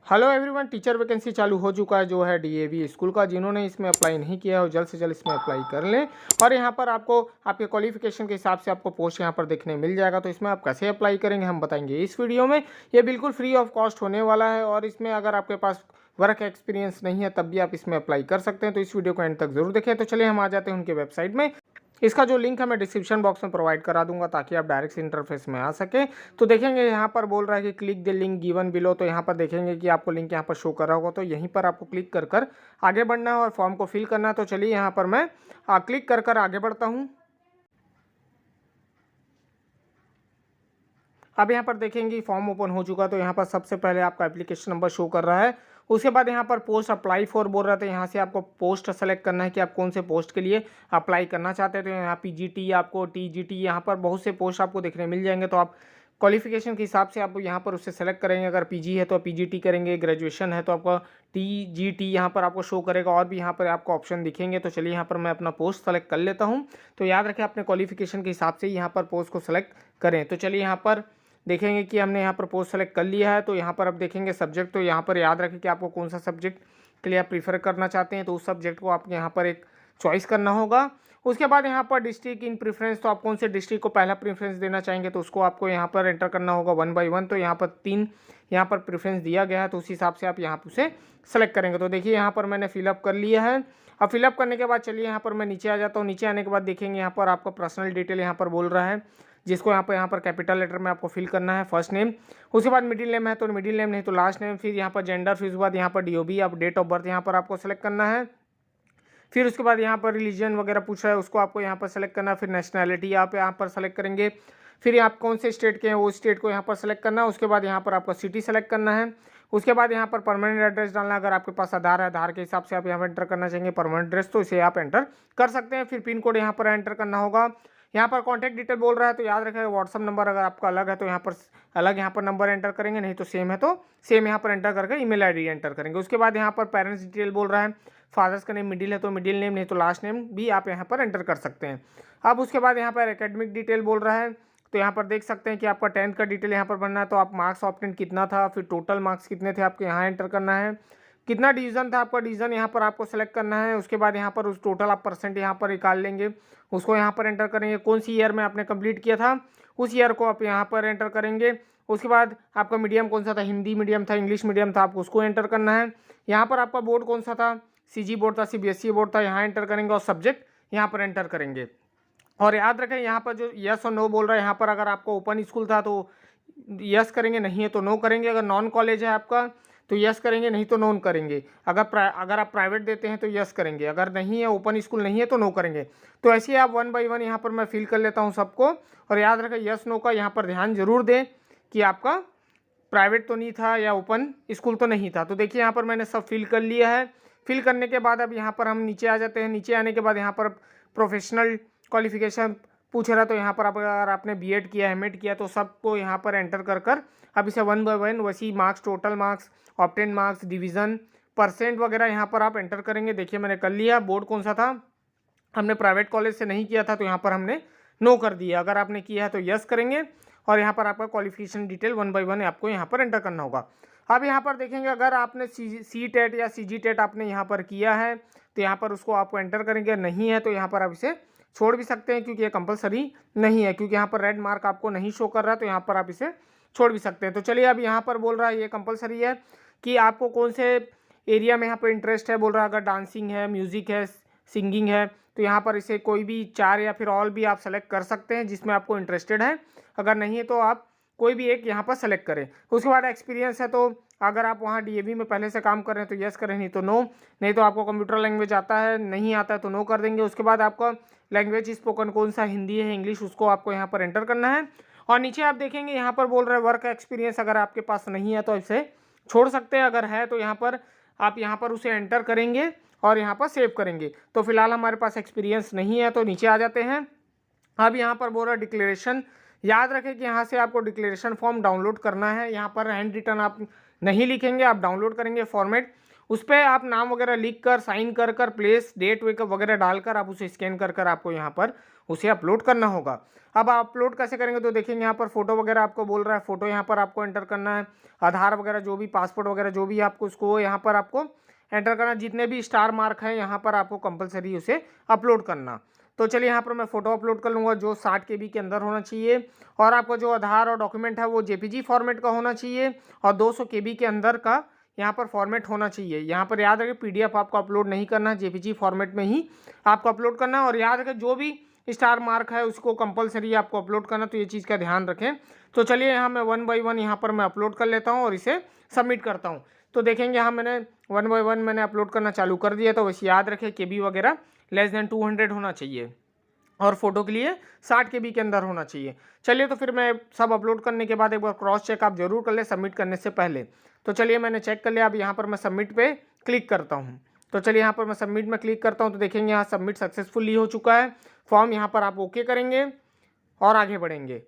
Hello everyone, teacher vacancy चालू हो चुका है जो है डीएवी स्कूल का। जिन्होंने इसमें अप्लाई नहीं किया हो जल्द से जल्द इसमें अप्लाई कर लें। और यहाँ पर आपको आपके क्वालिफिकेशन के हिसाब से आपको पोस्ट यहाँ पर देखने मिल जाएगा। तो इसमें आप कैसे अप्लाई करेंगे हम बताएंगे इस वीडियो में। ये बिल्कुल फ्री ऑफ कॉस्ट होने वाला है और इसमें अगर आपके पास वर्क एक्सपीरियंस नहीं है तब भी आप इसमें अप्लाई कर सकते हैं। तो इस वीडियो को एंड तक जरूर देखें। तो चलिए हम आ जाते हैं उनके वेबसाइट में। इसका जो लिंक है मैं डिस्क्रिप्शन बॉक्स में प्रोवाइड करा दूंगा ताकि आप डायरेक्ट इंटरफेस में आ सके। तो देखेंगे यहाँ पर बोल रहा है कि click the link given below. तो यहाँ पर देखेंगे कि आपको लिंक यहाँ पर शो कर रहा होगा, तो यहीं पर आपको क्लिक कर कर आगे बढ़ना है और फॉर्म को फिल करना है। तो चलिए यहाँ पर मैं क्लिक कर कर आगे बढ़ता हूँ। अब यहाँ पर देखेंगे फॉर्म ओपन हो चुका। तो यहाँ पर सबसे पहले आपका एप्लीकेशन नंबर शो कर रहा है। उसके बाद यहाँ पर पोस्ट अप्लाई फॉर बोल रहा था। यहाँ से आपको पोस्ट सेलेक्ट करना है कि आप कौन से पोस्ट के लिए अप्लाई करना चाहते हैं। तो यहाँ पीजीटी, आपको टीजीटी, यहाँ पर बहुत से पोस्ट आपको देखने मिल जाएंगे। तो आप क्वालिफिकेशन के हिसाब से आप यहाँ पर उससे सेलेक्ट करेंगे। अगर पीजी है तो पीजीटी करेंगे, ग्रेजुएशन है तो आपका टीजीटी यहाँ पर आपको शो करेगा। और भी यहाँ पर आपको ऑप्शन दिखेंगे। तो चलिए यहाँ पर मैं अपना पोस्ट सेलेक्ट कर लेता हूँ। तो याद रखें अपने क्वालिफिकेशन के हिसाब से यहाँ पर पोस्ट को सेलेक्ट करें। तो चलिए यहाँ पर देखेंगे कि हमने यहाँ पर पोस्ट सेलेक्ट कर लिया है। तो यहाँ पर अब देखेंगे सब्जेक्ट। तो यहाँ पर याद रखें कि आपको कौन सा सब्जेक्ट के लिए आप प्रीफर करना चाहते हैं। तो उस सब्जेक्ट को आपको यहाँ पर एक चॉइस करना होगा। उसके बाद यहाँ पर डिस्ट्रिक्ट इन प्रेफरेंस, तो आप कौन से डिस्ट्रिक्ट को पहला प्रेफरेंस देना चाहेंगे तो उसको आपको यहाँ पर एंटर करना होगा 1 बाय 1। तो यहाँ पर 3 यहाँ पर प्रेफरेंस दिया गया है। तो उस हिसाब से आप यहाँ पर उसे सेलेक्ट करेंगे। तो देखिए यहाँ पर मैंने फिलअप कर लिया है। अब फिलअप करने के बाद चलिए यहाँ पर मैं नीचे आ जाता हूँ। नीचे आने के बाद देखेंगे यहाँ पर आपका पर्सनल डिटेल यहाँ पर बोल रहा है, जिसको यहाँ पर कैपिटल लेटर में आपको फिल करना है। फर्स्ट नेम, उसके बाद मिडिल नेम है तो मिडिल नेम, नहीं तो लास्ट नेम, फिर यहाँ पर जेंडर, फिर उसके बाद यहाँ पर डीओबी, आप डेट ऑफ बर्थ यहाँ पर आपको सेलेक्ट करना है। फिर उसके बाद यहाँ पर रिलीजन वगैरह पूछ रहा है, उसको आपको यहाँ पर सेलेक्ट करना है। फिर नेशनैलिटी आप यहाँ पर सेलेक्ट करेंगे। फिर आप कौन से स्टेट के हैं वो स्टेट को यहाँ पर सेलेक्ट करना है। उसके बाद यहाँ पर आपको सिटी सेलेक्ट करना है। उसके बाद यहाँ पर परमानेंट एड्रेस डालना है। अगर आपके पास आधार है, आधार के हिसाब से आप यहाँ पर एंटर करना चाहेंगे परमानेंट एड्रेस, तो इसे आप एंटर कर सकते हैं। फिर पिन कोड यहाँ पर एंटर करना होगा। यहाँ पर कॉन्टैक्ट डिटेल बोल रहा है तो याद रखें व्हाट्सअप नंबर अगर आपका अलग है तो यहाँ पर अलग यहाँ पर नंबर एंटर करेंगे, नहीं तो सेम है तो सेम यहाँ पर एंटर करके ईमेल आईडी एंटर करेंगे। उसके बाद यहाँ पर पेरेंट्स डिटेल बोल रहा है, फादर्स का नेम मिडिल है तो मिडिल नेम, नहीं तो लास्ट नेम भी आप यहाँ पर एंटर कर सकते हैं। अब उसके बाद यहाँ पर एकेडमिक डिटेल बोल रहा है। तो यहाँ पर देख सकते हैं कि आपका 10th का डिटेल यहाँ पर भरना है। तो आप मार्क्स ऑप्टेंड कितना था, फिर टोटल मार्क्स कितने थे आपके यहाँ एंटर करना है। कितना डिवीजन था आपका, डिवीजन यहाँ पर आपको सेलेक्ट करना है। उसके बाद यहाँ पर उस टोटल आप परसेंट यहाँ पर निकाल लेंगे, उसको यहाँ पर एंटर करेंगे। कौन सी ईयर में आपने कंप्लीट किया था उस ईयर को आप यहाँ पर एंटर करेंगे। उसके बाद आपका मीडियम कौन सा था, हिंदी मीडियम था, इंग्लिश मीडियम था, आपको उसको एंटर करना है। यहाँ पर आपका बोर्ड कौन सा था, सीजी बोर्ड था, सीबीएसई बोर्ड था, यहाँ एंटर करेंगे और सब्जेक्ट यहाँ पर एंटर करेंगे। और याद रखें यहाँ पर जो यस और नो बोल रहा है, यहाँ पर अगर आपको ओपन स्कूल था तो यस करेंगे, नहीं है तो नो करेंगे। अगर नॉन कॉलेज है आपका तो यस करेंगे, नहीं तो नॉन करेंगे। अगर आप प्राइवेट देते हैं तो यस करेंगे, अगर नहीं है ओपन स्कूल नहीं है तो नो करेंगे। तो ऐसे ही आप 1 बाय 1 यहाँ पर मैं फिल कर लेता हूँ सबको। और याद रखें यस नो का यहाँ पर ध्यान जरूर दें कि आपका प्राइवेट तो नहीं था या ओपन स्कूल तो नहीं था। तो देखिए यहाँ पर मैंने सब फिल कर लिया है। फिल करने के बाद अब यहाँ पर हम नीचे आ जाते हैं। नीचे आने के बाद यहाँ पर प्रोफेशनल क्वालिफिकेशन पूछ रहा है। तो यहाँ पर आप अगर आपने बीएड किया, एमएड किया तो सबको यहाँ पर एंटर कर कर अब इसे 1 बाय 1 वैसी marks, total marks, obtain marks, division, percent वगैरह यहाँ पर आप एंटर करेंगे। देखिए मैंने कर लिया। बोर्ड कौन सा था, हमने प्राइवेट कॉलेज से नहीं किया था तो यहाँ पर हमने नो कर दिया। अगर आपने किया है तो यस करेंगे। और यहाँ पर आपका क्वालिफिकेशन डिटेल 1 बाय 1 आपको यहाँ पर एंटर करना होगा। अब यहाँ पर देखेंगे अगर आपने सी टेट या सीजी टेट आपने यहाँ पर किया है तो यहाँ पर उसको आपको एंटर करेंगे। नहीं है तो यहाँ पर आप इसे छोड़ भी सकते हैं क्योंकि ये कंपलसरी नहीं है, क्योंकि यहाँ पर रेड मार्क आपको नहीं शो कर रहा है तो यहाँ पर आप इसे छोड़ भी सकते हैं। तो चलिए अब यहाँ पर बोल रहा है ये कंपलसरी है कि आपको कौन से एरिया में यहाँ पर इंटरेस्ट है। बोल रहा है अगर डांसिंग है, म्यूज़िक है, सिंगिंग है तो यहाँ पर इसे कोई भी 4 या फिर ऑल भी आप सेलेक्ट कर सकते हैं जिसमें आपको इंटरेस्टेड है। अगर नहीं है तो आप कोई भी एक यहाँ पर सेलेक्ट करें। उसके बाद एक्सपीरियंस है तो अगर आप वहाँ डीएवी में पहले से काम कर रहे हैं तो यस करें, नहीं तो नो। नहीं तो आपको कंप्यूटर लैंग्वेज आता है, नहीं आता है तो नो कर देंगे। उसके बाद आपका लैंग्वेज स्पोकन कौन सा, हिंदी है, इंग्लिश, उसको आपको यहाँ पर एंटर करना है। और नीचे आप देखेंगे यहाँ पर बोल रहे हैं वर्क एक्सपीरियंस, अगर आपके पास नहीं है तो इसे छोड़ सकते हैं। अगर है तो यहाँ पर आप यहाँ पर उसे एंटर करेंगे और यहाँ पर सेव करेंगे। तो फिलहाल हमारे पास एक्सपीरियंस नहीं है तो नीचे आ जाते हैं। अब यहाँ पर बोल रहा है डिक्लेरेशन। याद रखें कि यहाँ से आपको डिक्लेरेशन फॉर्म डाउनलोड करना है। यहाँ पर हैंड रिटन आप नहीं लिखेंगे, आप डाउनलोड करेंगे फॉर्मेट। उस पर आप नाम वगैरह लिख कर साइन कर कर प्लेस डेट वगैरह डालकर आप उसे स्कैन कर कर आपको यहाँ पर उसे अपलोड करना होगा। अब आप अपलोड कैसे करेंगे तो देखेंगे यहाँ पर फोटो वगैरह आपको बोल रहा है, फोटो यहाँ पर आपको एंटर करना है, आधार वगैरह जो भी पासपोर्ट वगैरह जो भी आपको उसको यहाँ पर आपको एंटर करना, जितने भी स्टार मार्क हैं यहाँ पर आपको कंपलसरी उसे अपलोड करना। तो चलिए यहाँ पर मैं फ़ोटो अपलोड कर लूँगा जो 60 KB के अंदर होना चाहिए, और आपका जो आधार और डॉक्यूमेंट है वो JPG फॉर्मेट का होना चाहिए और 200 KB के अंदर का यहाँ पर फॉर्मेट होना चाहिए। यहाँ पर याद रखें PDF आपको अपलोड नहीं करना है, JPG फॉर्मेट में ही आपको अपलोड करना है। और याद रखें जो भी स्टार मार्क है उसको कंपलसरी आपको अपलोड करना, तो ये चीज़ का ध्यान रखें। तो चलिए यहाँ मैं 1 बाय 1 यहाँ पर मैं अपलोड कर लेता हूँ और इसे सबमिट करता हूँ। तो देखेंगे यहाँ मैंने 1 बाय 1 मैंने अपलोड करना चालू कर दिया। तो वैसे याद रखें KB वगैरह <<200 होना चाहिए और फोटो के लिए 60 KB के अंदर होना चाहिए। चलिए तो फिर मैं सब अपलोड करने के बाद एक बार क्रॉस चेक आप जरूर कर ले सबमिट करने से पहले। तो चलिए मैंने चेक कर लिया, अब यहाँ पर मैं सबमिट पे क्लिक करता हूँ। तो चलिए यहाँ पर मैं सबमिट में क्लिक करता हूँ तो देखेंगे यहाँ सबमिट सक्सेसफुली हो चुका है। फॉर्म यहाँ पर आप ओके करेंगे और आगे बढ़ेंगे।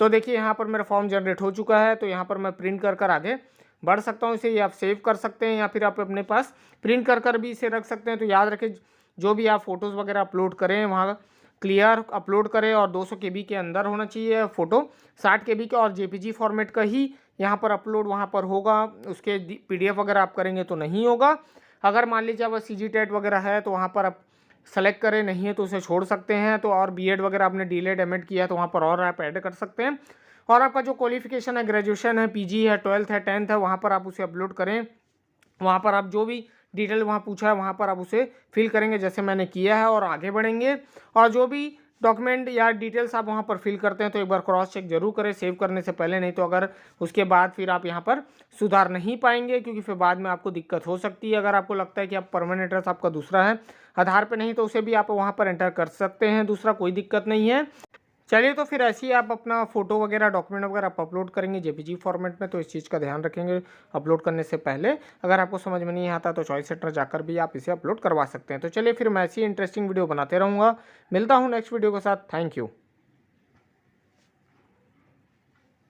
तो देखिए यहाँ पर मेरा फॉर्म जनरेट हो चुका है, तो यहाँ पर मैं प्रिंट कर कर आगे बढ़ सकता हूँ। इसे आप सेव कर सकते हैं या फिर आप अपने पास प्रिंट कर कर भी इसे रख सकते हैं। तो याद रखें जो भी आप फोटोज़ वगैरह अपलोड करें वहाँ क्लियर अपलोड करें और 200 KB के अंदर होना चाहिए फ़ोटो, 60 KB का और JPG फॉर्मेट का ही यहाँ पर अपलोड वहाँ पर होगा। उसके PDF वगैरह आप करेंगे तो नहीं होगा। अगर मान लीजिए अब CG टेट वगैरह है तो वहाँ पर आप सेलेक्ट करें, नहीं है तो उसे छोड़ सकते हैं। तो और BEd वगैरह आपने DLED MAd किया है तो वहाँ पर और आप ऐड कर सकते हैं। और आपका जो क्वालिफिकेशन है, ग्रेजुएशन है, PG है, 12th है, 10th है, वहाँ पर आप उसे अपलोड करें। वहाँ पर आप जो भी डिटेल वहाँ पूछा है वहाँ पर आप उसे फिल करेंगे जैसे मैंने किया है और आगे बढ़ेंगे। और जो भी डॉक्यूमेंट या डिटेल्स आप वहाँ पर फिल करते हैं तो एक बार क्रॉस चेक जरूर करें सेव करने से पहले, नहीं तो अगर उसके बाद फिर आप यहाँ पर सुधार नहीं पाएंगे, क्योंकि फिर बाद में आपको दिक्कत हो सकती है। अगर आपको लगता है कि आप परमानेंट एड्रेस आपका दूसरा है, आधार पे नहीं, तो उसे भी आप वहाँ पर एंटर कर सकते हैं दूसरा, कोई दिक्कत नहीं है। चलिए तो फिर ऐसे ही आप अपना फोटो वगैरह डॉक्यूमेंट वगैरह आप अपलोड करेंगे JPG फॉर्मेट में, तो इस चीज़ का ध्यान रखेंगे अपलोड करने से पहले। अगर आपको समझ में नहीं आता तो चॉइस सेंटर जाकर भी आप इसे अपलोड करवा सकते हैं। तो चलिए फिर मैं ऐसी इंटरेस्टिंग वीडियो बनाते रहूँगा। मिलता हूँ नेक्स्ट वीडियो के साथ। Thank you.